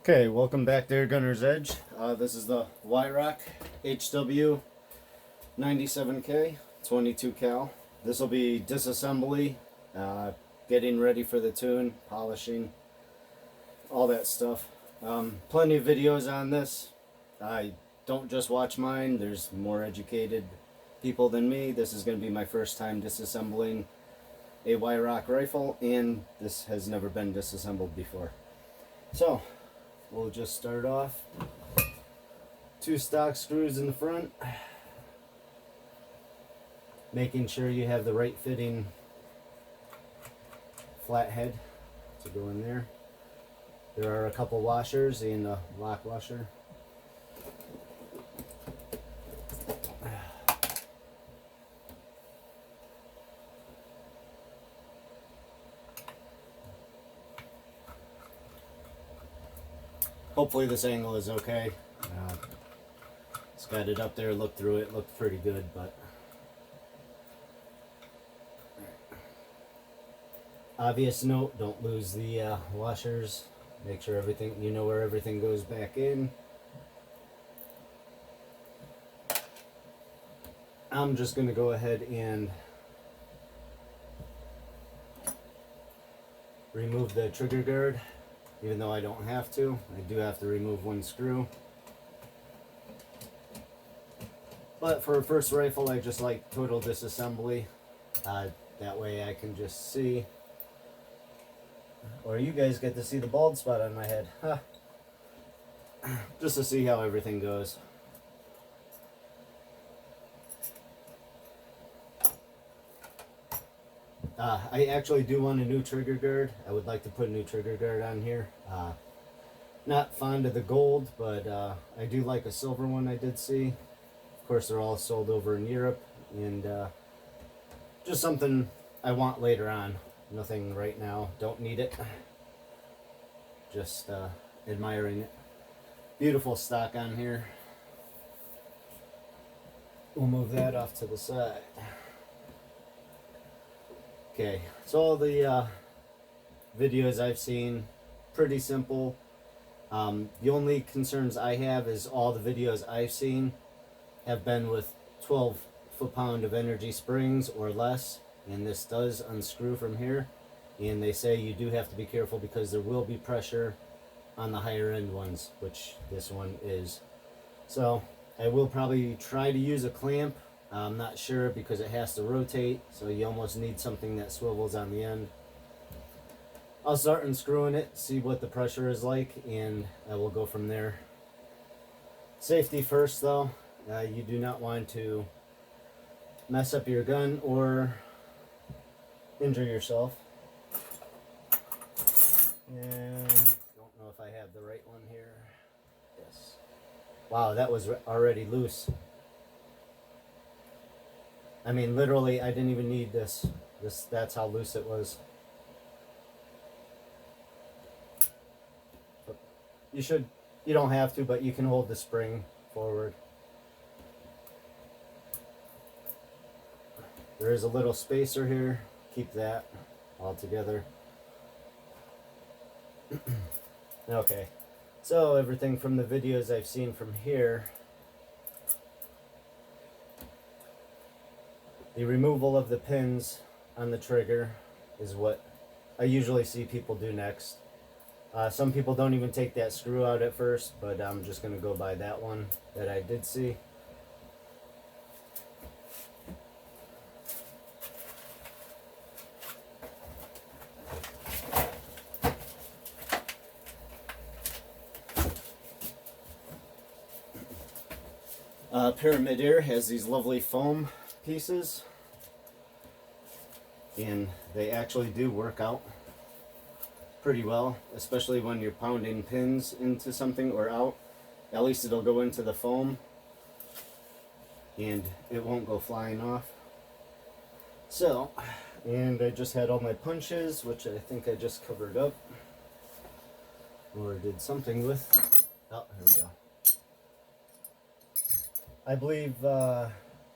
Okay, welcome back there, Gunner's Edge. This is the Weihrauch HW97K 22 cal. This will be disassembly, getting ready for the tune, polishing, all that stuff. Plenty of videos on this. I don't just watch mine, there's more educated people than me. This is going to be my first time disassembling a Weihrauch rifle, and this has never been disassembled before. So, we'll just start off. 2 stock screws in the front. Making sure you have the right fitting flathead to go in there. There are a couple washers and a lock washer. Hopefully this angle is okay. It's got it up there, looked through it, looked pretty good, but obvious note, don't lose the washers. Make sure everything, you know where everything goes back in. I'm just going to go ahead and remove the trigger guard. Even though I don't have to, I do have to remove 1 screw. But for a first rifle, I just like total disassembly. That way I can just see. Or you guys get to see the bald spot on my head. Huh. Just to see how everything goes. I actually do want a new trigger guard. I would like to put a new trigger guard on here. Not fond of the gold, but I do like a silver one I did see. Of course, they're all sold over in Europe, and just something I want later on. Nothing right now. Don't need it. Just admiring it. Beautiful stock on here. We'll move that off to the side. Okay, so all the videos I've seen, pretty simple. The only concerns I have is all the videos I've seen have been with 12 foot-pound of energy springs or less, and this does unscrew from here. And they say you do have to be careful because there will be pressure on the higher end ones, which this one is. So I will probably try to use a clamp. I'm not sure because it has to rotate, so you almost need something that swivels on the end. I'll start unscrewing it, see what the pressure is like, and I will go from there. Safety first though. You do not want to mess up your gun or injure yourself. And don't know if I have the right one here. Yes. Wow, that was already loose. I mean, literally, I didn't even need this. That's how loose it was. You don't have to, but you can hold the spring forward. There is a little spacer here. Keep that all together. Okay, so everything from the videos I've seen from here, the removal of the pins on the trigger is what I usually see people do next. Some people don't even take that screw out at first, but I'm just going to go by that one that I did see. Pyramid Air has these lovely foam pieces, and they actually do work out pretty well, especially when you're pounding pins into something or out. At least it'll go into the foam and it won't go flying off. So, and I just had all my punches, which I think I just covered up or did something with. Oh, here we go. I believe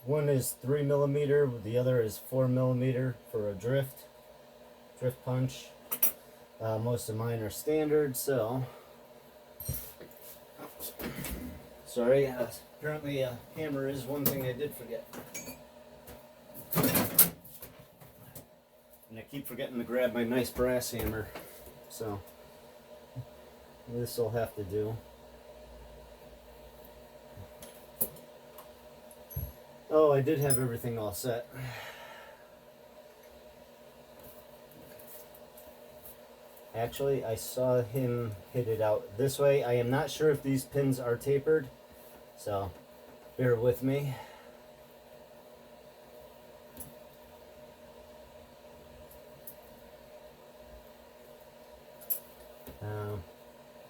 one is 3mm, the other is 4mm for a drift punch. Most of mine are standard, so Sorry, apparently a hammer is one thing I did forget. And I keep forgetting to grab my nice brass hammer, so this will have to do. Oh, I did have everything all set. Actually, I saw him hit it out this way. I am not sure if these pins are tapered, so bear with me.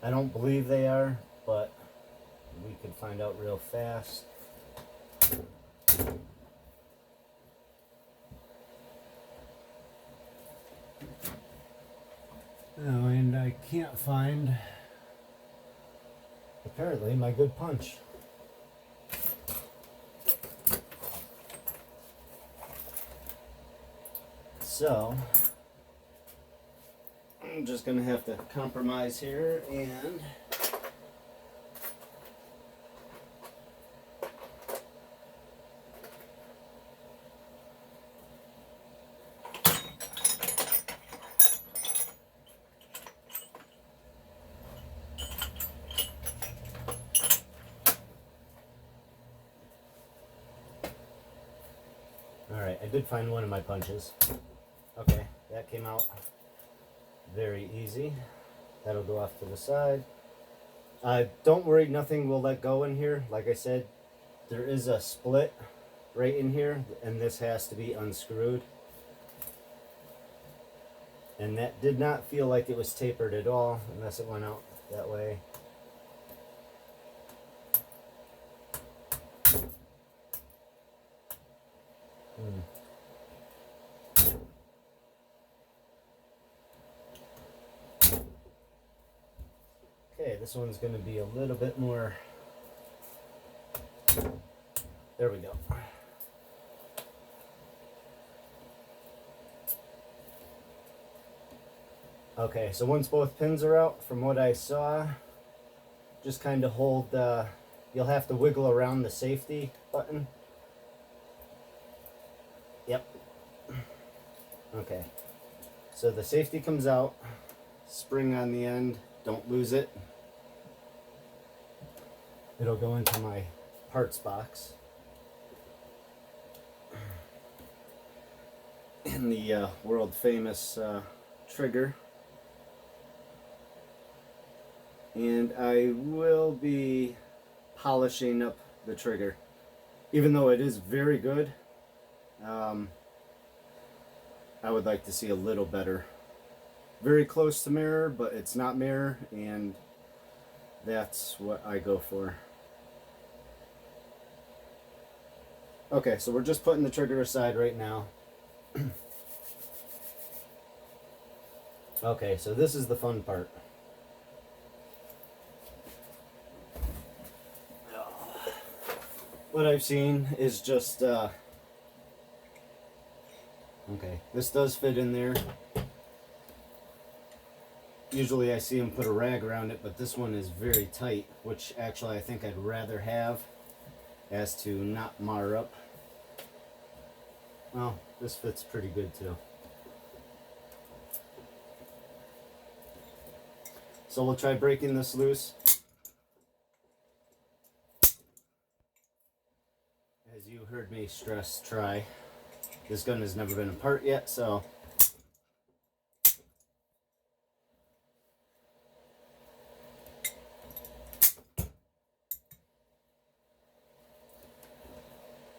I don't believe they are, but we can find out real fast. Oh, and I can't find, apparently, my good punch. So, I'm just going to have to compromise here and alright, I did find one of my punches. Okay, that came out very easy. That'll go off to the side. Don't worry, nothing will let go in here. Like I said, there is a split right in here, and this has to be unscrewed. And that did not feel like it was tapered at all, unless it went out that way. Okay, this one's going to be a little bit more. There we go. Okay, so once both pins are out, from what I saw, just kind of hold, you'll have to wiggle around the safety button. Yep. Okay, so the safety comes out, spring on the end, don't lose it. It'll go into my parts box. And the world famous trigger. And I will be polishing up the trigger. Even though it is very good, I would like to see a little better. Very close to mirror, but it's not mirror, and that's what I go for. Okay, so we're just putting the trigger aside right now. Okay, so this is the fun part. What I've seen is just, okay, this does fit in there. Usually I see them put a rag around it, but this one is very tight, which actually I think I'd rather have, as to not mar up. Well, this fits pretty good too. So we'll try breaking this loose. As you heard me stress, try. This gun has never been apart yet, so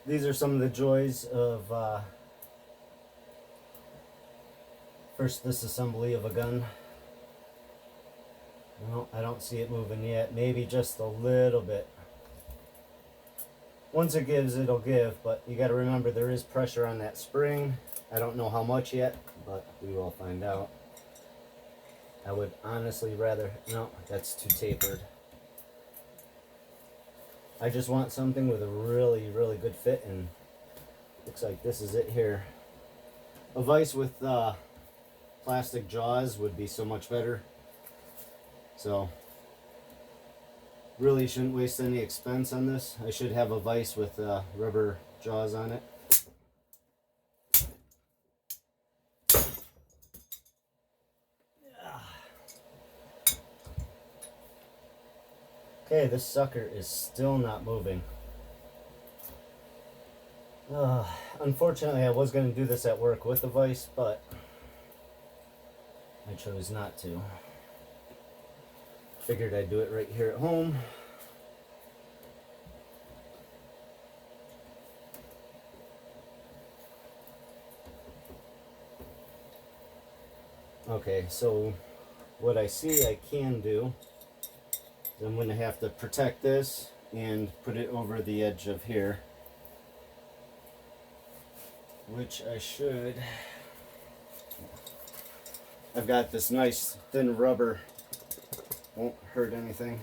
these are some of the joys of first disassembly of a gun. No, I don't see it moving yet. Maybe just a little bit. Once it gives, it'll give, but you got to remember there is pressure on that spring. I don't know how much yet, but we will find out. I would honestly rather, no, that's too tapered. I just want something with a really, really good fit, and looks like this is it here. A vise with plastic jaws would be so much better. So really shouldn't waste any expense on this. I should have a vise with rubber jaws on it. Okay, this sucker is still not moving. Unfortunately, I was going to do this at work with the vise, but I chose not to. Figured I'd do it right here at home. Okay, so what I see I can do is I'm going to have to protect this and put it over the edge of here, which I should. I've got this nice thin rubber, won't hurt anything.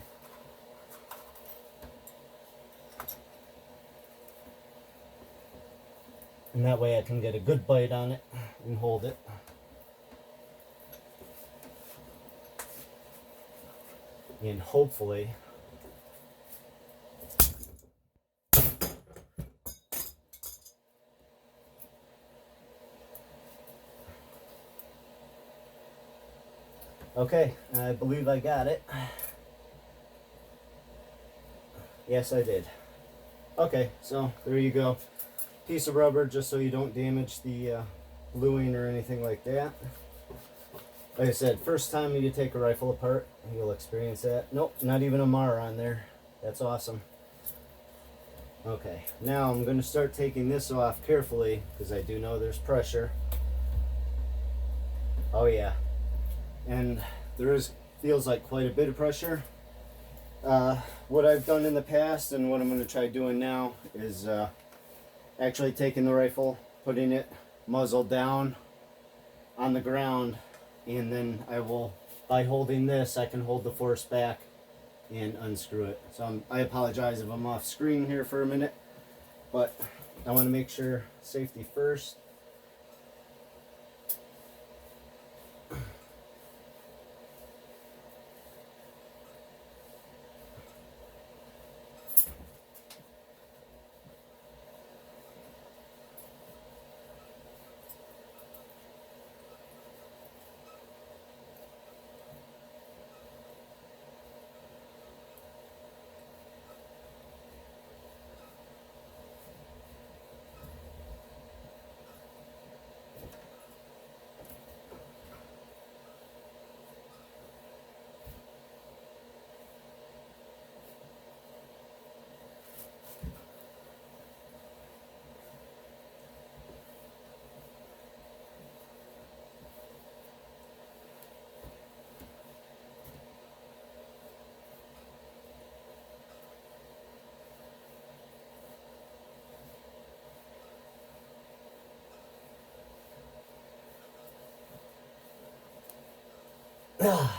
And that way I can get a good bite on it and hold it. And hopefully okay, I believe I got it. Yes, I did. Okay, so there you go. Piece of rubber just so you don't damage the bluing or anything like that. Like I said, first time you take a rifle apart, you'll experience that. Nope, not even a mar on there. That's awesome. Okay, now I'm going to start taking this off carefully because I do know there's pressure. Oh yeah, and there feels like quite a bit of pressure. What I've done in the past and what I'm going to try doing now is actually taking the rifle, putting it muzzle down on the ground, and then I will, by holding this, I can hold the force back and unscrew it. So I apologize if I'm off screen here for a minute, but I want to make sure safety first.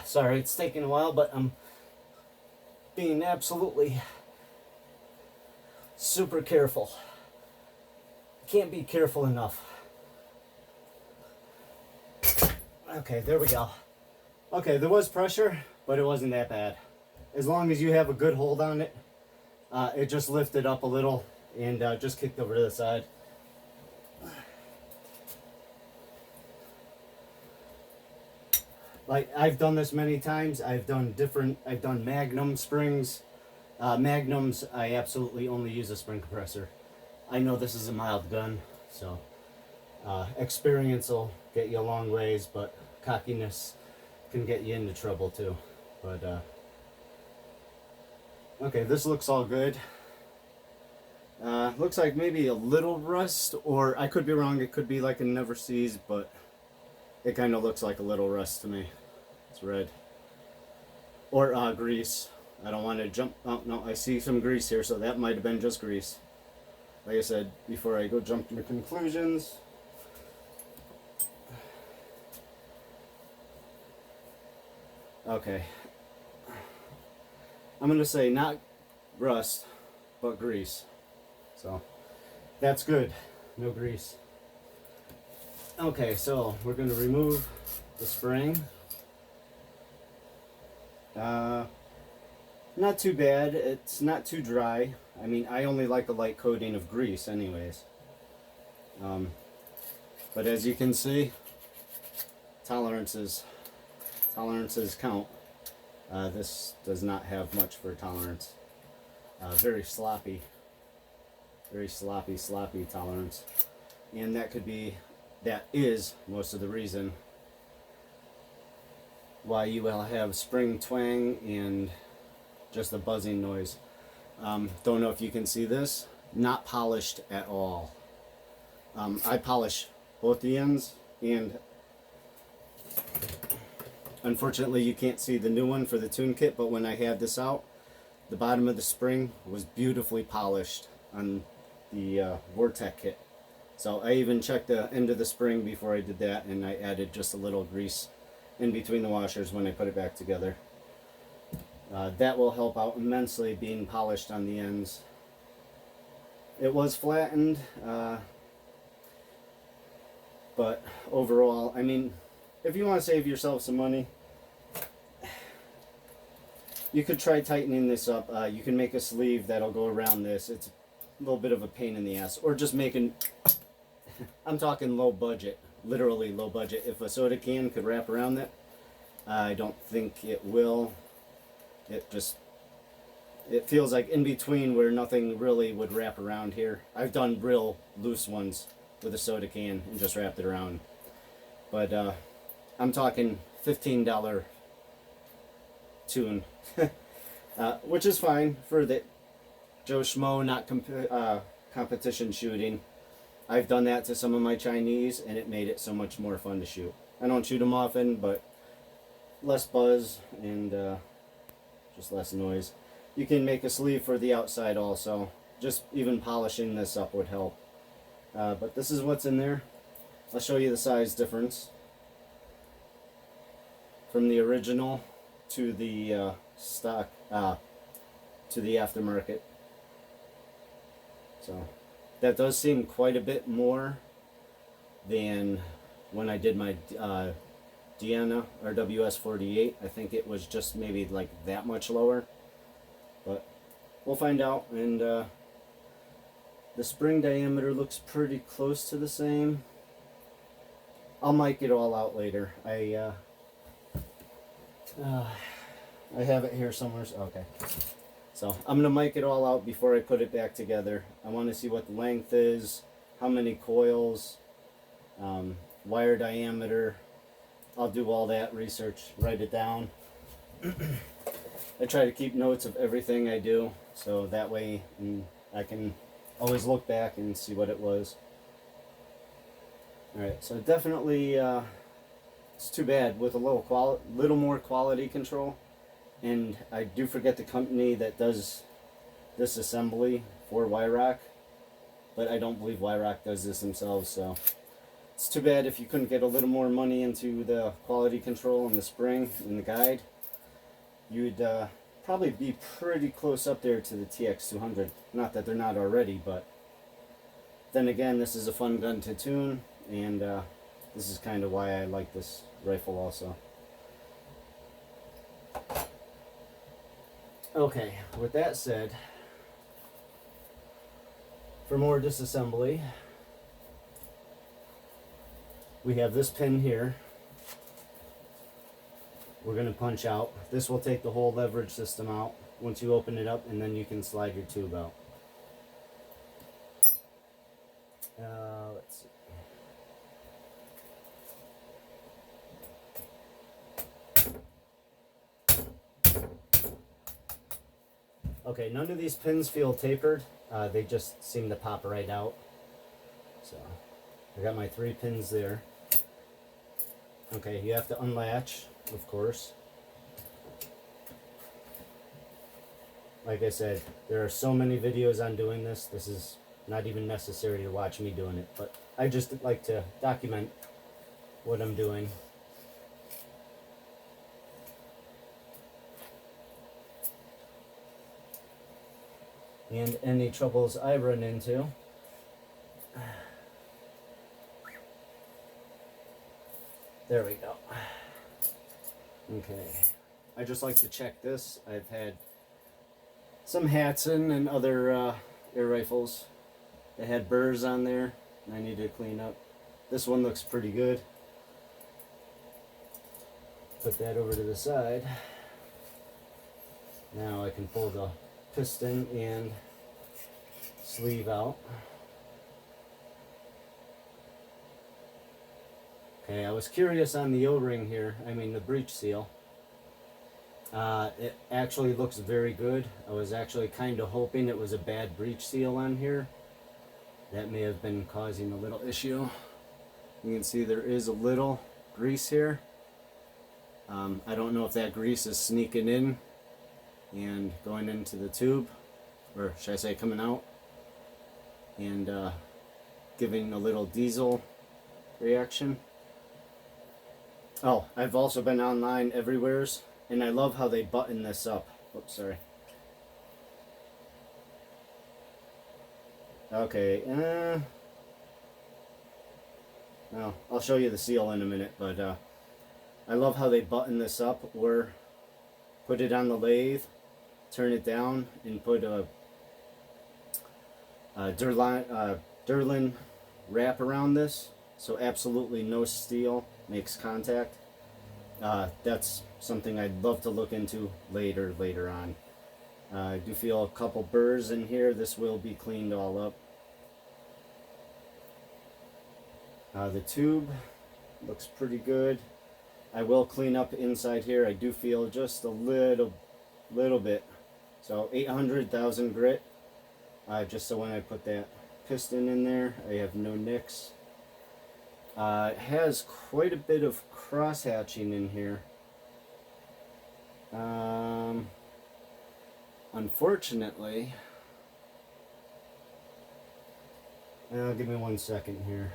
Sorry, it's taking a while, but I'm being absolutely super careful. Can't be careful enough. Okay, there we go. Okay, there was pressure, but it wasn't that bad. As long as you have a good hold on it, it just lifted up a little and just kicked over to the side. Like, I've done this many times. I've done Magnum springs. Magnums, I absolutely only use a spring compressor. I know this is a mild gun, so experience will get you a long ways, but cockiness can get you into trouble too. But okay, this looks all good. Looks like maybe a little rust, or I could be wrong. It could be like a never sees, but it kind of looks like a little rust to me. It's red. Or grease. I don't want to jump. Oh, no, I see some grease here, so that might have been just grease. Like I said, before I go jump to conclusions. Okay. I'm going to say not rust, but grease. So, that's good. No grease. Okay, so we're going to remove the spring. Not too bad. It's not too dry. I mean, I only like a light coating of grease anyways. But as you can see, tolerances count. This does not have much for tolerance. Very sloppy tolerance. And that is most of the reason why you will have spring twang and just a buzzing noise. Don't know if you can see this. Not polished at all. I polish both the ends, and unfortunately you can't see the new one for the tune kit, but when I had this out, the bottom of the spring was beautifully polished on the Vortek kit. So I even checked the end of the spring before I did that, and I added just a little grease in between the washers when I put it back together. That will help out immensely, being polished on the ends. It was flattened, but overall, I mean, if you want to save yourself some money, you could try tightening this up. You can make a sleeve that'll go around this. It's a little bit of a pain in the ass. Or just making, I'm talking low budget, literally low budget. If a soda can could wrap around that, I don't think it will. It feels like in between where nothing really would wrap around here. I've done real loose ones with a soda can and just wrapped it around. But I'm talking $15 tune, which is fine for the Joe Schmo, not competition shooting. I've done that to some of my Chinese, and it made it so much more fun to shoot. I don't shoot them often, but less buzz and just less noise. You can make a sleeve for the outside also. Just even polishing this up would help. But this is what's in there. I'll show you the size difference from the original to the stock, to the aftermarket. So that does seem quite a bit more than when I did my Diana or WS48. I think it was just maybe like that much lower, but we'll find out. And the spring diameter looks pretty close to the same. I'll mic it all out later. I have it here somewhere. Okay. So I'm going to mic it all out before I put it back together. I want to see what the length is, how many coils, wire diameter. I'll do all that research, write it down. I try to keep notes of everything I do, so that way I can always look back and see what it was. Alright, so definitely it's too bad with a little more quality control. And I do forget the company that does this assembly for Weihrauch, but I don't believe Weihrauch does this themselves, so it's too bad. If you couldn't get a little more money into the quality control and the spring and the guide, you'd probably be pretty close up there to the TX200. Not that they're not already, but then again, this is a fun gun to tune, and this is kind of why I like this rifle also. Okay, with that said, for more disassembly, we have this pin here. We're going to punch out. This will take the whole leverage system out once you open it up, and then you can slide your tube out. Let's see. Okay, none of these pins feel tapered. They just seem to pop right out. So I got my 3 pins there. Okay, you have to unlatch, of course. Like I said, there are so many videos on doing this. This is not even necessary to watch me doing it, but I just like to document what I'm doing. And any troubles I run into. There we go. Okay. I just like to check this. I've had some Hatson and other air rifles that had burrs on there, and I need to clean up. This one looks pretty good. Put that over to the side. Now I can pull the piston and sleeve out. Okay, I was curious on the O-ring here, I mean the breech seal. It actually looks very good. I was actually kind of hoping it was a bad breech seal on here. That may have been causing a little issue. You can see there is a little grease here. I don't know if that grease is sneaking in and going into the tube, or should I say coming out, and giving a little diesel reaction. Oh, I've also been online everywheres, and I love how they button this up. Oops, sorry. Okay, well, I'll show you the seal in a minute, but I love how they button this up, or put it on the lathe, turn it down, and put a Durlin wrap around this, so absolutely no steel makes contact. That's something I'd love to look into later on. I do feel a couple burrs in here. This will be cleaned all up. The tube looks pretty good. I will clean up inside here. I do feel just a little bit. So 800,000 grit, just so when I put that piston in there, I have no nicks. It has quite a bit of cross hatching in here. Unfortunately, give me 1 second here.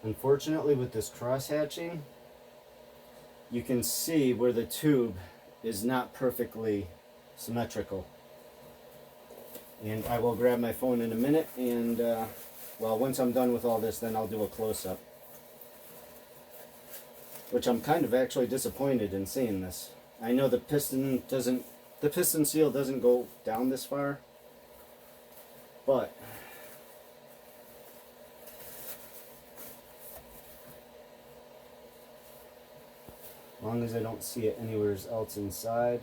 Unfortunately, with this cross hatching, you can see where the tube is not perfectly symmetrical. And I will grab my phone in a minute, and well, once I'm done with all this, then I'll do a close-up. Which I'm kind of actually disappointed in seeing this. I know the piston seal doesn't go down this far, but as long as I don't see it anywhere else inside.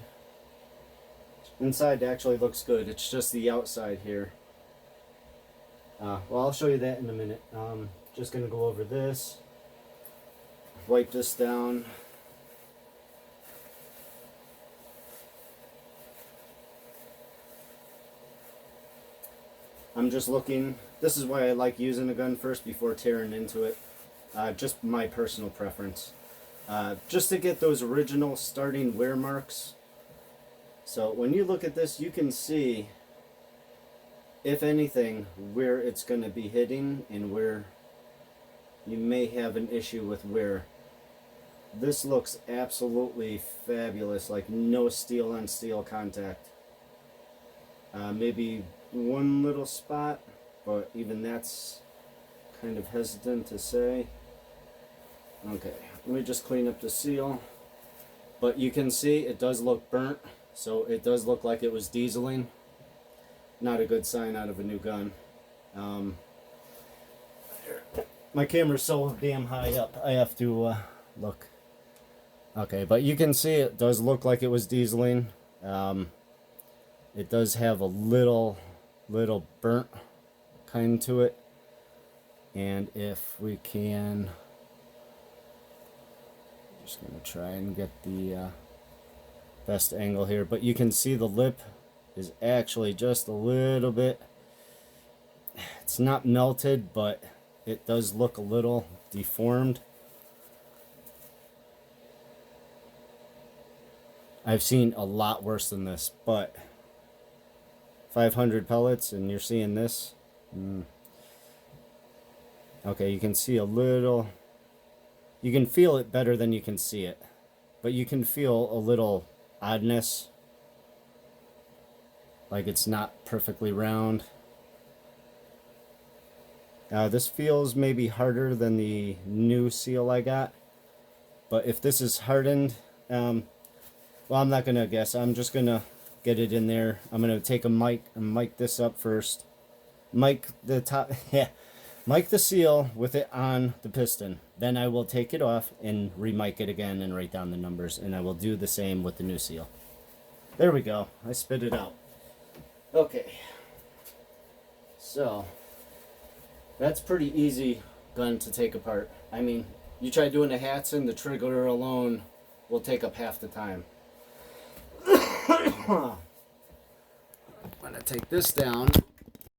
Inside actually looks good, it's just the outside here. Well, I'll show you that in a minute. Just going to go over this, wipe this down. I'm just looking, this is why I like using a gun first before tearing into it. Just my personal preference. Just to get those original starting wear marks. So when you look at this, you can see, if anything, where it's going to be hitting and where you may have an issue with wear. This looks absolutely fabulous, like no steel on steel contact. Maybe one little spot, but even that's kind of hesitant to say. Okay, let me just clean up the seal. But you can see it does look burnt, so it does look like it was dieseling. Not a good sign out of a new gun. My camera's so damn high up, I have to look. Okay, but you can see it does look like it was dieseling. It does have a little burnt kind to it. And if we can, just gonna try and get the best angle here, but you can see the lip is actually just a little bit, it's not melted, but it does look a little deformed. I've seen a lot worse than this, but 500 pellets and you're seeing this. Okay, you can see a little, you can feel it better than you can see it, but you can feel a little oddness, like it's not perfectly round. This feels maybe harder than the new seal I got, but if this is hardened, Well, I'm not gonna guess. I'm just gonna get it in there. I'm gonna take a mic and mic this up first. Mic the top, yeah. Mic the seal with it on the piston. Then I will take it off and remic it again and write down the numbers. And I will do the same with the new seal. There we go. I spit it out. Okay. So, that's pretty easy gun to take apart. I mean, you try doing the hats and the trigger alone will take up half the time. I'm gonna take this down.